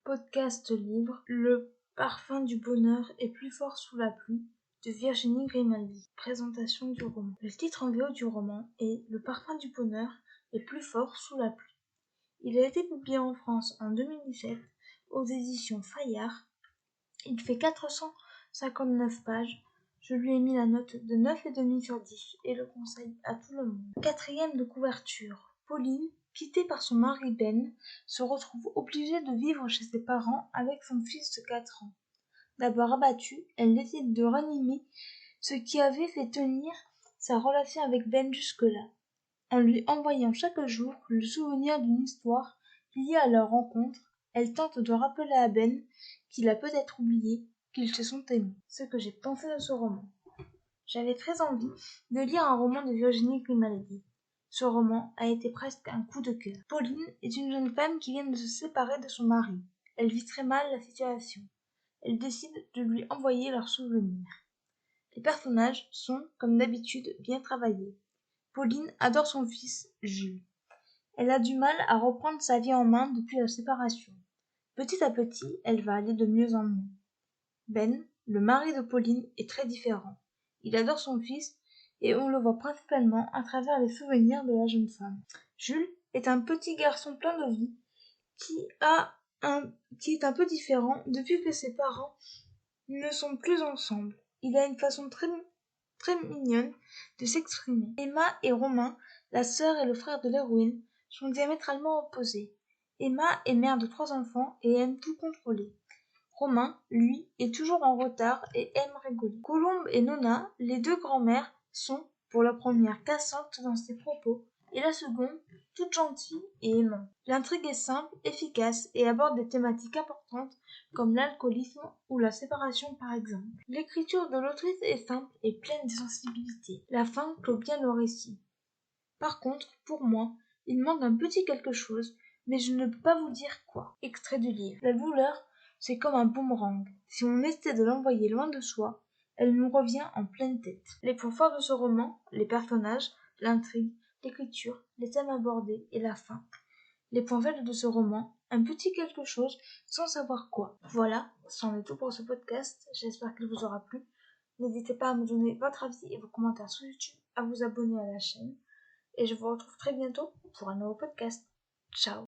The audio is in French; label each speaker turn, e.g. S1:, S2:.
S1: Podcast livre Le parfum du bonheur est plus fort sous la pluie de Virginie Grimaldi. Présentation du roman. Le titre en VO du roman est Le parfum du bonheur est plus fort sous la pluie. Il a été publié en France en 2017 aux éditions Fayard. Il fait 459 pages. Je lui ai mis la note de 9,5 sur 10 et le conseille à tout le monde. Quatrième de couverture. Pauline, quittée par son mari Ben, se retrouve obligée de vivre chez ses parents avec son fils de 4 ans. D'abord abattue, elle décide de ranimer ce qui avait fait tenir sa relation avec Ben jusque-là, en lui envoyant chaque jour le souvenir d'une histoire liée à leur rencontre. Elle tente de rappeler à Ben qu'il a peut-être oublié qu'ils se sont aimés. Ce que j'ai pensé de ce roman. J'avais très envie de lire un roman de Virginie Grimaldi. Ce roman a été presque un coup de cœur. Pauline est une jeune femme qui vient de se séparer de son mari. Elle vit très mal la situation. Elle décide de lui envoyer leurs souvenirs. Les personnages sont, comme d'habitude, bien travaillés. Pauline adore son fils, Jules. Elle a du mal à reprendre sa vie en main depuis la séparation. Petit à petit, elle va aller de mieux en mieux. Ben, le mari de Pauline, est très différent. Il adore son fils et on le voit principalement à travers les souvenirs de la jeune femme. Jules est un petit garçon plein de vie qui est un peu différent depuis que ses parents ne sont plus ensemble. Il a une façon très mignonne de s'exprimer. Emma et Romain, la sœur et le frère de l'héroïne, sont diamétralement opposés. Emma est mère de 3 enfants et aime tout contrôler. Romain, lui, est toujours en retard et aime rigoler. Colombe et Nona, les 2 grands-mères, sont, pour la première, cassantes dans ses propos, et la seconde, toute gentille et aimante. L'intrigue est simple, efficace et aborde des thématiques importantes comme l'alcoolisme ou la séparation par exemple. L'écriture de l'autrice est simple et pleine de sensibilité. La fin clôt bien le récit. Par contre, pour moi, il manque un petit quelque chose, mais je ne peux pas vous dire quoi. Extrait du livre. La douleur, c'est comme un boomerang. Si on essaie de l'envoyer loin de soi, elle nous revient en pleine tête. Les points forts de ce roman, les personnages, l'intrigue, l'écriture, les thèmes abordés et la fin. Les points faibles de ce roman, un petit quelque chose sans savoir quoi. Voilà, c'en est tout pour ce podcast. J'espère qu'il vous aura plu. N'hésitez pas à me donner votre avis et vos commentaires sur YouTube, à vous abonner à la chaîne. Et je vous retrouve très bientôt pour un nouveau podcast. Ciao!